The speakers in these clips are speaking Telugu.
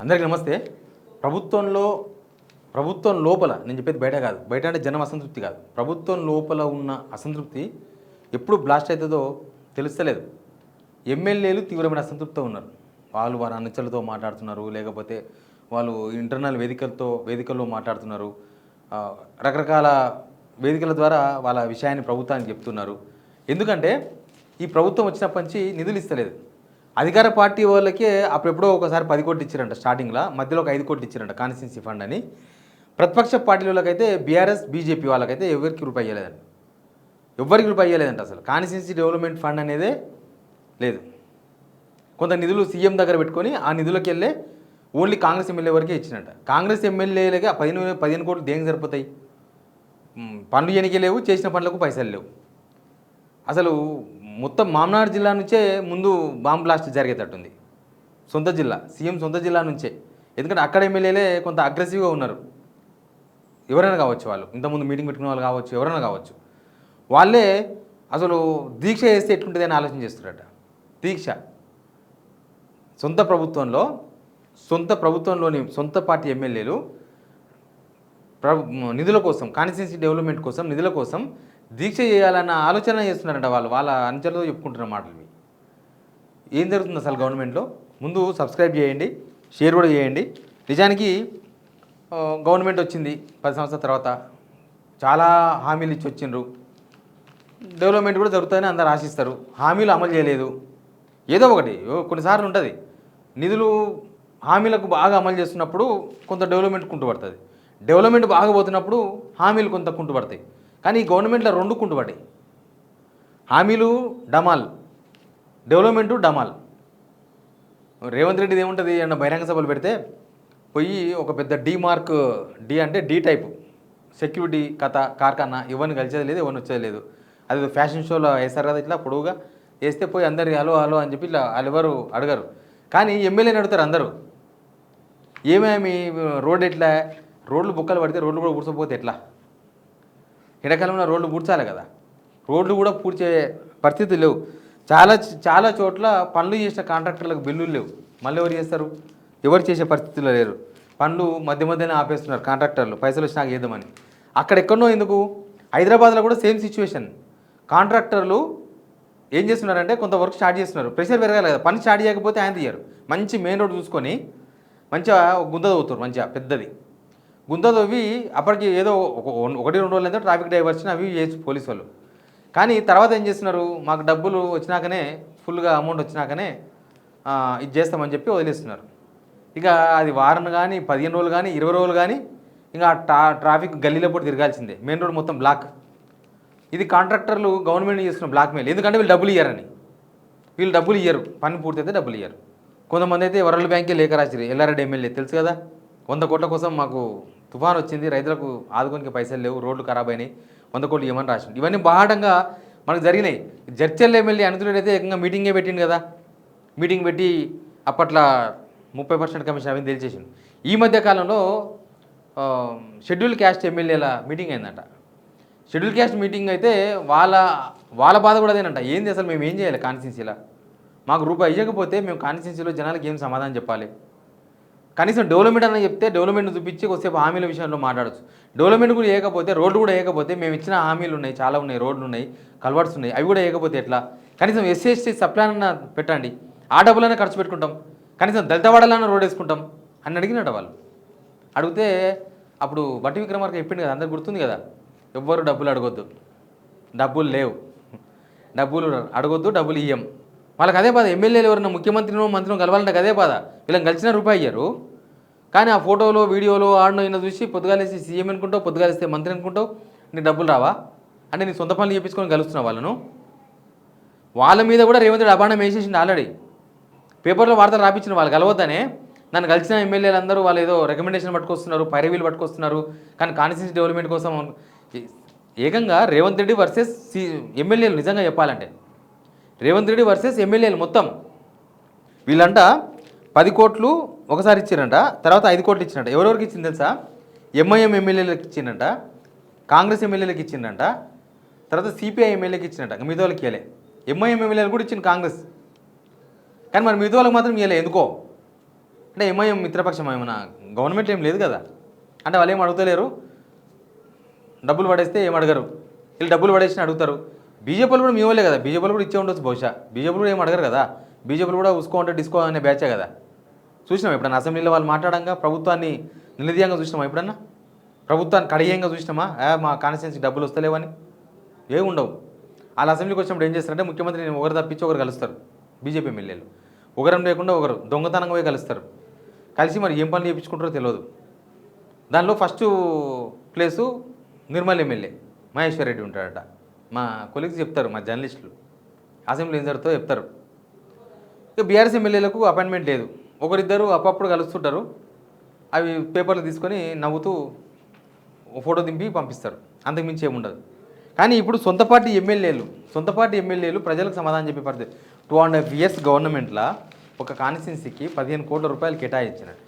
అందరికీ నమస్తే. ప్రభుత్వంలో ప్రభుత్వం లోపల నేను చెప్పేది బయట కాదు. బయట అంటే జనం అసంతృప్తి కాదు. ప్రభుత్వం లోపల ఉన్న అసంతృప్తి ఎప్పుడు బ్లాస్ట్ అవుతుందో తెలుస్తలేదు. ఎమ్మెల్యేలు తీవ్రమైన అసంతృప్తితో ఉన్నారు. వాళ్ళు వారి అనుచరులతో మాట్లాడుతున్నారు, లేకపోతే వాళ్ళు ఇంటర్నల్ వేదికల్లో మాట్లాడుతున్నారు. రకరకాల వేదికల ద్వారా వాళ్ళ విషయాన్ని ప్రభుత్వానికి చెప్తున్నారు. ఎందుకంటే ఈ ప్రభుత్వం వచ్చినప్పటి నుంచి నిధులు ఇస్తలేదు. అధికార పార్టీ వాళ్ళకే అప్పుడెప్పుడో ఒకసారి 10 కోట్లు ఇచ్చారంట స్టార్టింగ్లో, మధ్యలో ఒక 5 కోట్లు ఇచ్చారంట కాన్స్టిట్యున్సీ ఫండ్ అని. ప్రతిపక్ష పార్టీల వాళ్ళకైతే బీఆర్ఎస్ బీజేపీ వాళ్ళకైతే ఎవరికి రూపాయి ఇవ్వలేదంట. ఎవరికి రూపాయి ఇవ్వలేదంట. అసలు కాన్స్టిట్యున్సీ డెవలప్మెంట్ ఫండ్ అనేదే లేదు. కొంత నిధులు సీఎం దగ్గర పెట్టుకొని ఆ నిధులకి వెళ్ళే ఓన్లీ కాంగ్రెస్ ఎమ్మెల్యే వరకే ఇచ్చినట్ట. కాంగ్రెస్ ఎమ్మెల్యేలకి 15 కోట్లు దేనికి సరిపోతాయి? పనులు చేయనికే లేవు, చేసిన పనులకు పైసలు లేవు. అసలు మొత్తం మామనాడు జిల్లా నుంచే ముందు బాంబ్ బ్లాస్ట్ జరిగేటట్టుంది. సొంత జిల్లా, సీఎం సొంత జిల్లా నుంచే. ఎందుకంటే అక్కడ ఎమ్మెల్యేలే కొంత అగ్రెసివ్గా ఉన్నారు. ఎవరైనా కావచ్చు, వాళ్ళు ఇంతకుముందు మీటింగ్ పెట్టుకున్న వాళ్ళు కావచ్చు, ఎవరైనా కావచ్చు. వాళ్ళే అసలు దీక్ష చేస్తే ఎట్లుంటుంది అని ఆలోచన చేస్తున్నారట. దీక్ష సొంత ప్రభుత్వంలోని సొంత పార్టీ ఎమ్మెల్యేలు నిధుల కోసం, కాన్స్టిట్యున్సీ డెవలప్మెంట్ కోసం, నిధుల కోసం దీక్ష చేయాలన్న ఆలోచన చేస్తున్నారంట. వాళ్ళ అనుచరులతో చెప్పుకుంటున్న మాటలు. ఏం జరుగుతుంది అసలు గవర్నమెంట్లో? ముందు సబ్స్క్రైబ్ చేయండి, షేర్ కూడా చేయండి. నిజానికి గవర్నమెంట్ వచ్చింది 10 సంవత్సరాల తర్వాత, చాలా హామీలు ఇచ్చి వచ్చిండ్రు. డెవలప్మెంట్ కూడా జరుగుతుందని అందరు ఆశిస్తారు. హామీలు అమలు చేయలేదు. ఏదో ఒకటి కొన్నిసార్లు ఉంటుంది. నిధులు హామీలకు బాగా అమలు చేస్తున్నప్పుడు కొంత డెవలప్మెంట్ కుంటుపడుతుంది. డెవలప్మెంట్ బాగా పోతున్నప్పుడు హామీలు కొంత కుంటుపడతాయి. కానీ ఈ గవర్నమెంట్లో 2 కుంటుపడ్డాయి. హామీలు డమాల్, డెవలప్మెంటు డమాల్. రేవంత్ రెడ్డిది ఏముంటుంది అన్న బహిరంగ సభలు పెడితే పోయి ఒక పెద్ద డి అంటే డి టైపు సెక్యూరిటీ కథ కార్ఖానా, ఎవరిని కలిసేది లేదు, ఎవరిని వచ్చేది లేదు. అది ఫ్యాషన్ షోలో వేస్తారు కదా, ఇట్లా పొడవుగా వేస్తే పోయి అందరు హలో హలో అని చెప్పి ఇట్లా వాళ్ళు ఎవరు అడగరు. కానీ ఎమ్మెల్యేని అడుగుతారు అందరూ. ఏమేమి రోడ్ ఎట్లా, రోడ్లు బుక్కలు పడితే రోడ్లు కూడా పూడ్చకపోతే ఎట్లా? ఎండాకాలంలో రోడ్లు పూడ్చాలి కదా. రోడ్లు కూడా పూడ్చే పరిస్థితులు లేవు. చాలా చోట్ల పనులు చేసిన కాంట్రాక్టర్లకు బిల్లులు లేవు. మళ్ళీ ఎవరు చేస్తారు? ఎవరు చేసే పరిస్థితుల్లో లేరు. పనులు మధ్యనే ఆపేస్తున్నారు కాంట్రాక్టర్లు, పైసలు వచ్చినాక చేద్దామని. అక్కడెక్కడో ఎందుకు? హైదరాబాద్లో కూడా సేమ్ సిచ్యువేషన్. కాంట్రాక్టర్లు ఏం చేస్తున్నారంటే కొంత వర్క్ స్టార్ట్ చేస్తున్నారు. ప్రెషర్ పెరగాలి కదా, పని స్టార్ట్ చేయకపోతే ఆయన తీయరు. మంచి మెయిన్ రోడ్ చూసుకొని మంచిగా గుంత తవ్వుతారు, మంచిగా పెద్దది గుంత తవ్వి అప్పటికి ఏదో 1-2 రోజులు అయితే ట్రాఫిక్ డైవర్షన్ అవి చేయొచ్చు పోలీసు వాళ్ళు. కానీ తర్వాత ఏం చేస్తున్నారు? మాకు డబ్బులు వచ్చినాకనే, ఫుల్గా అమౌంట్ వచ్చినాకనే ఇది చేస్తామని చెప్పి వదిలేస్తున్నారు. ఇక అది వారం కానీ 15 రోజులు కానీ 20 రోజులు కానీ ఇంకా ట్రాఫిక్ గల్లీలో పూట తిరగాల్సిందే. మెయిన్ రోడ్ మొత్తం బ్లాక్. ఇది కాంట్రాక్టర్లు గవర్నమెంట్ చేస్తున్న బ్లాక్ మెయిల్. ఎందుకంటే వీళ్ళు డబ్బులు ఇయ్యారని. వీళ్ళు డబ్బులు ఇయ్యరు, పని పూర్తయితే డబ్బులు ఇయ్యరు. కొంతమంది అయితే వరల్డ్ బ్యాంకే లేఖ రాసిరు. ఎల్లారెడ్డి ఎమ్మెల్యే తెలుసు కదా, 100 కోట్ల కోసం మాకు తుఫాన్ వచ్చింది, రైతులకు ఆదుకోనికి పైసలు లేవు, రోడ్లు ఖరాబ్ అయినాయి, 100 కోట్లు ఇవ్వమని రాసింది. ఇవన్నీ బాహాటంగా మనకు జరిగినాయి. జడ్చర్ల ఎమ్మెల్యే అనుతున్నట్టు అయితే ఏకంగా మీటింగే పెట్టిండు కదా. మీటింగ్ పెట్టి అప్పట్లో 30% కమిషన్ అవన్నీ తెలిసేసింది. ఈ మధ్య కాలంలో షెడ్యూల్ క్యాస్ట్ ఎమ్మెల్యేల మీటింగ్ అయిందంట. షెడ్యూల్ క్యాస్ట్ మీటింగ్ అయితే వాళ్ళ బాధ కూడా అదేనంట. ఏంది అసలు మేము ఏం చేయాలి కాన్స్టిట్యున్సీలో? మాకు రూపాయి ఇవ్వకపోతే మేము కాన్స్టిట్యున్సీలో జనాలకు ఏం సమాధానం చెప్పాలి? కనీసం డెవలప్మెంట్ అన్న చెప్తే డెవలప్మెంట్ చూపించి కొద్దిసేపు హామీల విషయంలో మాట్లాడచ్చు. డెవలప్మెంట్ కూడా వేయకపోతే, రోడ్లు కూడా వేయకపోతే, మేము ఇచ్చిన హామీలు ఉన్నాయి, చాలా ఉన్నాయి, రోడ్లు ఉన్నాయి, కల్వర్ట్స్ ఉన్నాయి, అవి కూడా వేయకపోతే ఎట్లా? కనీసం ఎస్సీ సప్లాన్ అన్న పెట్టండి, ఆ డబ్బులైనా ఖర్చు పెట్టుకుంటాం, కనీసం దళితవాడలన్నా రోడ్ వేసుకుంటాం అని అడిగినట్టు వాళ్ళు. అడిగితే అప్పుడు బట్టి విక్రమార్క చెప్పింది కదా, అందరికి గుర్తుంది కదా, ఎవ్వరు డబ్బులు అడగొద్దు, డబ్బులు లేవు, డబ్బులు అడగొద్దు, డబ్బులు ఇయ్యం. వాళ్ళకి అదే బాధ. ఎమ్మెల్యేలు ఎవరన్నా ముఖ్యమంత్రినో మంత్రినో కలవాలంటే అదే బాధ. వీళ్ళని కలిసిన రూపాయి ఇయ్యారు. కానీ ఆ ఫోటోలో వీడియోలో ఆడనో ఈయన చూసి పొద్దుగాలేసి సీఎం అనుకుంటావు, పొద్దుగాలేస్తే మంత్రి అనుకుంటావు, నీకు డబ్బులు రావా అంటే నీ సొంత పనులు చేయించుకొని కలుస్తున్నావు వాళ్ళను. వాళ్ళ మీద కూడా రేవంత్ రెడ్డి అబాండం వేసేసింది ఆల్రెడీ. పేపర్లో వార్తలు రాపించిన వాళ్ళు కలవద్దనే. నన్ను కలిసిన ఎమ్మెల్యేలు అందరూ వాళ్ళు ఏదో రికమెండేషన్ పట్టుకొస్తున్నారు, పైరవీలు పట్టుకొస్తున్నారు. కానీ కాన్స్టిట్యున్సీ డెవలప్మెంట్ కోసం ఏకంగా రేవంత్ రెడ్డి వర్సెస్ ఎమ్మెల్యేలు. నిజంగా చెప్పాలంటే రేవంత్ రెడ్డి వర్సెస్ ఎమ్మెల్యేలు మొత్తం. వీళ్ళంట 10 కోట్లు ఒకసారి ఇచ్చారంట, తర్వాత 5 కోట్లు ఇచ్చినట్ట. ఎవరెవరికి ఇచ్చింది తెలుసా? ఎంఐఎం ఎమ్మెల్యేలకు ఇచ్చిందంట, కాంగ్రెస్ ఎమ్మెల్యేలకు ఇచ్చిందంట, తర్వాత సిపిఐ ఎమ్మెల్యేకి ఇచ్చినట్ట. మిగతా వాళ్ళకి ఇవ్వలే. ఎంఐఎం ఎమ్మెల్యేలు కూడా ఇచ్చింది కాంగ్రెస్. కానీ మరి మిగతా వాళ్ళకి మాత్రం ఇవ్వలే. ఎందుకో అంటే ఎంఐఎం మిత్రపక్షం ఏమన్నా గవర్నమెంట్ ఏం లేదు కదా, అంటే వాళ్ళు ఏం అడుగుతలేరు, డబ్బులు పడేస్తే ఏం అడగరు, వీళ్ళు డబ్బులు పడేసి అడుగుతారు. బీజేపీలు కూడా మీ వాళ్ళే కదా, బీజేపీలు కూడా ఇచ్చే ఉండొచ్చు బహుశా, బీజేపీలు కూడా ఏం అడగరు కదా, బీజేపీలు కూడా ఉసుకో అంటే డిస్కో అనే బ్యాచే కదా. చూసినాం ఎప్పుడన్నా అసెంబ్లీలో వాళ్ళు మాట్లాడంగా ప్రభుత్వాన్ని నిలదీయంగా చూసినామా ఎప్పుడన్నా, ప్రభుత్వాన్ని కడియంగా చూసినామా మా కాన్స్టిట్యున్సీకి డబ్బులు వస్తలేవని? ఏ ఉండవు. వాళ్ళ అసెంబ్లీకి వచ్చినప్పుడు ఏం చేస్తారంటే ముఖ్యమంత్రిని ఒకరు తప్పించి ఒకరు కలుస్తారు, బీజేపీ ఎమ్మెల్యేలు ఒకరం లేకుండా ఒకరు దొంగతనంగా పోయి కలుస్తారు, కలిసి మరి ఏం పనులు చేయించుకుంటారో తెలియదు. దానిలో first place Nirmal MLA Maheshwar Reddy ఉంటాడట. మా కొలీగ్స్ చెప్తారు, మా జర్నలిస్టులు అసెంబ్లీ ఏం జరుగుతుందో చెప్తారు. ఇక బీఆర్ఎస్ ఎమ్మెల్యేలకు అపాయింట్మెంట్ లేదు, ఒకరిద్దరు అప్పుడప్పుడు కలుస్తుంటారు, అవి పేపర్లు తీసుకొని నవ్వుతూ ఫోటో దింపి పంపిస్తారు, అంతకుమించి ఏముండదు. కానీ ఇప్పుడు సొంత పార్టీ ఎమ్మెల్యేలు ప్రజలకు సమాధానం చెప్పే పరిస్థితి. 2.5 years గవర్నమెంట్లో ఒక కాన్స్టిట్యున్సీకి 15 కోట్ల రూపాయలు కేటాయించినాడు.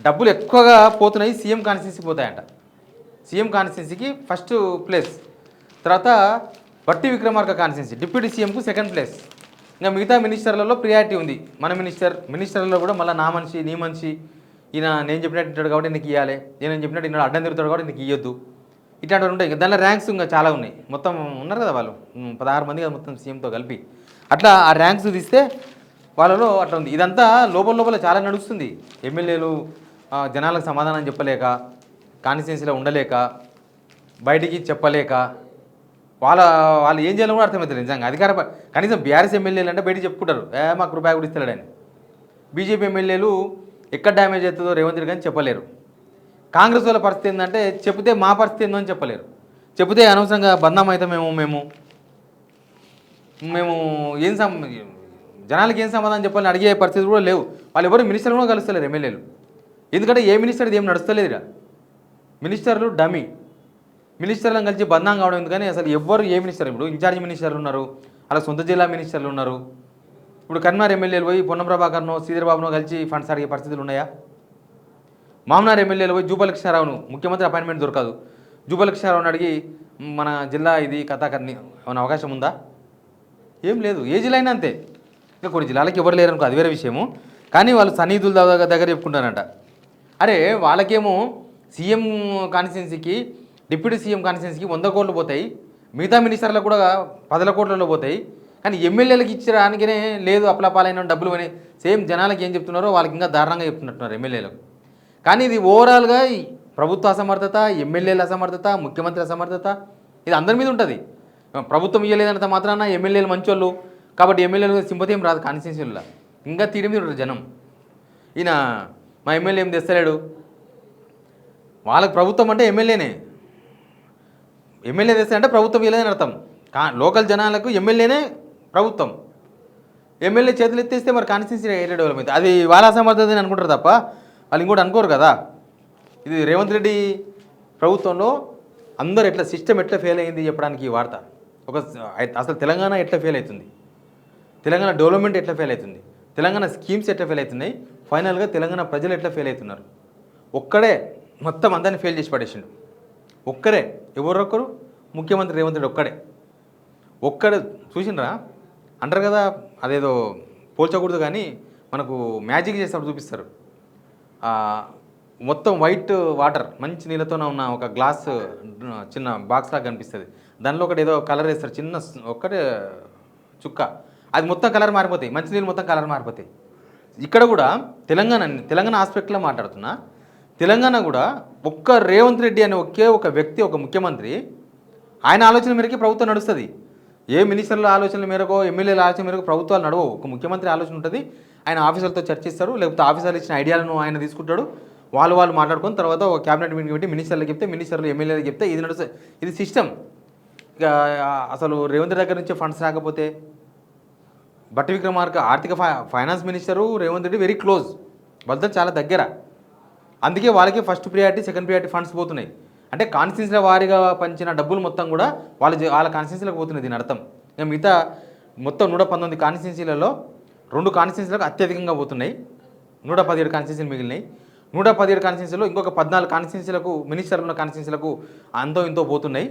డబ్బులు ఎక్కువగా పోతున్నాయి సీఎం కాన్స్టిట్యున్సీకి పోతాయంట. సీఎం కాన్స్టిట్యున్సీకి ఫస్ట్ ప్లేస్, తర్వాత బట్టి విక్రమార్క కాన్స్టిట్యున్సీ డిప్యూటీ సీఎంకు సెకండ్ ప్లేస్. ఇంకా మిగతా మినిస్టర్లలో ప్రియారిటీ ఉంది. మన మినిస్టర్లలో కూడా మళ్ళీ నా మనిషి నీ మనిషి, ఈయన నేను చెప్పినట్టు ఇంటాడు కాబట్టి నీకు ఇవ్వాలి, నేను చెప్పినట్టు ఈయన అడ్డం తిరుగుతాడు కాబట్టి నీకు ఇవ్వద్దు, ఇట్లాంటివి ఉంటాయి. దానిలో ర్యాంక్స్ ఇంకా చాలా ఉన్నాయి. మొత్తం ఉన్నారు కదా వాళ్ళు 16 మంది కదా మొత్తం సీఎంతో కలిపి. అట్లా ఆ ర్యాంక్స్ తీస్తే వాళ్ళలో అట్లా ఉంది. ఇదంతా లోపల చాలా నడుస్తుంది. ఎమ్మెల్యేలు జనాలకు సమాధానం చెప్పలేక, కాన్స్టిట్యున్సీలో ఉండలేక, బయటికి చెప్పలేక, వాళ్ళు ఏం చేయాలో కూడా అర్థమవుతుంది నిజంగా. కనీసం బీఆర్ఎస్ ఎమ్మెల్యేలు అంటే బయటికి చెప్పుకుంటారు, మాకు రూపాయి కూడా ఇస్తాడని. బీజేపీ ఎమ్మెల్యేలు ఎక్కడ డ్యామేజ్ అవుతుందో రేవంత్ రెడ్డి కానీ చెప్పలేరు. కాంగ్రెస్ వాళ్ళ పరిస్థితి ఏంటంటే చెప్తే మా పరిస్థితి ఏందో అని చెప్పలేరు. చెప్తే అనవసరంగా బంధం అవుతామేమో మేము జనాలకి ఏం సమాధానం చెప్పాలని అడిగే పరిస్థితి కూడా లేవు. వాళ్ళు ఎవరు మినిస్టర్లు కూడా కలుస్తలేరు ఎమ్మెల్యేలు. ఎందుకంటే ఏ మినిస్టర్ది ఏం నడుస్తలేదు. మినిస్టర్లు డమ్మీ, మినిస్టర్లను కలిసి బంధం కావడం ఎందుకని అసలు ఎవ్వరు ఏ మినిస్టర్, ఇప్పుడు ఇన్ఛార్జ్ మినిస్టర్లు ఉన్నారు, అలా సొంత జిల్లా మినిస్టర్లు ఉన్నారు. ఇప్పుడు కరీంనగర్ ఎమ్మెల్యేలు పోయి పొన్నం ప్రభాకర్నో శ్రీధర్ బాబునో కలిసి ఫండ్స్ అడిగే పరిస్థితులు ఉన్నాయా? మామనార్ ఎమ్మెల్యేలు పోయి జూపల్లి కృష్ణారావును, ముఖ్యమంత్రి అపాయింట్మెంట్ దొరకదు, జూపల్లి కృష్ణారావుని అడిగి మన జిల్లా ఇది కథాకర్ని ఏమైనా అవకాశం ఉందా? ఏం లేదు. ఏ జిల్లా అయినా అంతే. ఇంకా కొన్ని జిల్లాలకు ఎవరు లేరనుకో అది వేరే విషయము. కానీ వాళ్ళు సన్నిధుల దగ్గర చెప్పుకుంటారంట. అరే వాళ్ళకేమో సీఎం కాన్స్టిట్యున్సీకి డిప్యూటీ సీఎం కాన్స్టిట్యున్సీకి 100 కోట్లు పోతాయి, మిగతా మినిస్టర్లకు కూడా 10 కోట్లలో పోతాయి. కానీ ఎమ్మెల్యేలకు ఇచ్చడానికనే లేదు, అప్లపాలైన డబ్బులు అని సేమ్ జనాలకు ఏం చెప్తున్నారో వాళ్ళకి ఇంకా దారుణంగా చెప్తున్నట్టున్నారు ఎమ్మెల్యేలకు. కానీ ఇది ఓవరాల్గా ప్రభుత్వ అసమర్థత, ఎమ్మెల్యేల అసమర్థత, ముఖ్యమంత్రి అసమర్థత, ఇది అందరి మీద ఉంటుంది. ప్రభుత్వం ఇవ్వలేదంత మాత్రాన ఎమ్మెల్యేలు మంచోళ్ళు కాబట్టి ఎమ్మెల్యేలు సింపతి ఏం రాదు కాన్స్టిట్యున్సీలో. ఇంకా తీరి మీద ఉంటారు జనం. ఈయన మా ఎమ్మెల్యే ఏం తెస్తలేడు, వాళ్ళకి ప్రభుత్వం అంటే ఎమ్మెల్యేనే. ఎమ్మెల్యే తెస్తాడంటే ప్రభుత్వం ఇవ్వలేదని అర్థం. లోకల్ జనాలకు ఎమ్మెల్యేనే ప్రభుత్వం. ఎమ్మెల్యే చేతులు ఎత్తేస్తే మరి కాన్స్టిట్యున్సీ ఏరియా డెవలప్ అవుతుంది. అది వాళ్ళ అసమర్థత అని అనుకుంటారు తప్ప వాళ్ళు ఇంకోటి అనుకోరు కదా. ఇది రేవంత్ రెడ్డి ప్రభుత్వంలో అందరు ఎట్లా సిస్టమ్ ఎట్లా ఫెయిల్ అయింది చెప్పడానికి ఈ వార్త. అసలు తెలంగాణ ఎట్లా ఫెయిల్ అవుతుంది, తెలంగాణ డెవలప్మెంట్ ఎట్లా ఫెయిల్ అవుతుంది, తెలంగాణ స్కీమ్స్ ఎట్లా ఫెయిల్ అవుతున్నాయి, ఫైనల్గా తెలంగాణ ప్రజలు ఎట్లా ఫెయిల్ అవుతున్నారు. ఒక్కడే మొత్తం అందరినీ ఫెయిల్ చేసి పడేసిండు. ఒక్కరే, ఎవరొక్కరు, ముఖ్యమంత్రి రేవంత్ రెడ్డి ఒక్కడే చూసిండ్రా అంటారు కదా. అదేదో పోల్చకూడదు కానీ మనకు మ్యాజిక్ చేసినప్పుడు చూపిస్తారు. మొత్తం వైట్ వాటర్ మంచి నీళ్ళతోనే ఉన్న ఒక గ్లాస్ చిన్న బాక్స్ లాగా కనిపిస్తుంది. దానిలో ఒకటి ఏదో కలర్ వేస్తారు, చిన్న ఒక్కటే చుక్క, అది మొత్తం కలర్ మారిపోతాయి, మంచినీళ్ళు మొత్తం కలర్ మారిపోతాయి. ఇక్కడ కూడా తెలంగాణ ఆస్పెక్ట్లో మాట్లాడుతున్నా. తెలంగాణ కూడా ఒక్క రేవంత్ రెడ్డి అనే ఒక వ్యక్తి, ఒక ముఖ్యమంత్రి, ఆయన ఆలోచన మేరకే ప్రభుత్వం నడుస్తుంది. ఏ మినిస్టర్ల ఆలోచనల మేరకు, ఎమ్మెల్యేల ఆలోచన మేరకు ప్రభుత్వాలు నడవవు. ఒక ముఖ్యమంత్రి ఆలోచన ఉంటుంది, ఆయన ఆఫీసర్లతో చర్చిస్తారు, లేకపోతే ఆఫీసర్లు ఇచ్చిన ఐడియాలను ఆయన తీసుకుంటాడు, వాళ్ళు మాట్లాడుకుని తర్వాత ఒక క్యాబినెట్ మీటింగ్ పెట్టి మినిస్టర్లకు చెప్తే, మినిస్టర్లు ఎమ్మెల్యేలకు చెప్తే ఇది నడుస్తుంది. ఇది సిస్టమ్. ఇక అసలు రేవంత్ దగ్గర నుంచి ఫండ్స్ రాకపోతే బట్టి విక్రమార్క ఆర్థిక finance minister Revanth Reddy very close, వాళ్ళతో చాలా దగ్గర. అందుకే వాళ్ళకి first priority, second priority funds పోతున్నాయి. అంటే కాన్స్టిట్యున్సీల వారీగా పంచిన డబ్బులు మొత్తం కూడా వాళ్ళ కాన్స్టిట్యున్సీలకు పోతున్నాయి. దీని అర్థం ఇక మిగతా మొత్తం 119 కాన్స్టిట్యున్సీలలో 2 కాన్స్టిట్యున్సీలకు అత్యధికంగా పోతున్నాయి. 117 కాన్స్టిట్యున్సీలు మిగిలినాయి. 117 కాన్స్టిట్యున్సీలో ఇంకొక 14 కాన్స్టిట్యున్సీలకు, మినిస్టర్లు ఉన్న కాన్స్టిట్యున్సీలకు అంతో ఇంతో పోతున్నాయి.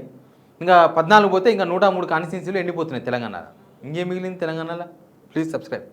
ఇంకా 14 పోతే ఇంకా 103 కాన్స్టిట్యున్సీలు ఎండిపోతున్నాయి తెలంగాణలో. ఇంకేం మిగిలింది తెలంగాణలో? Please subscribe.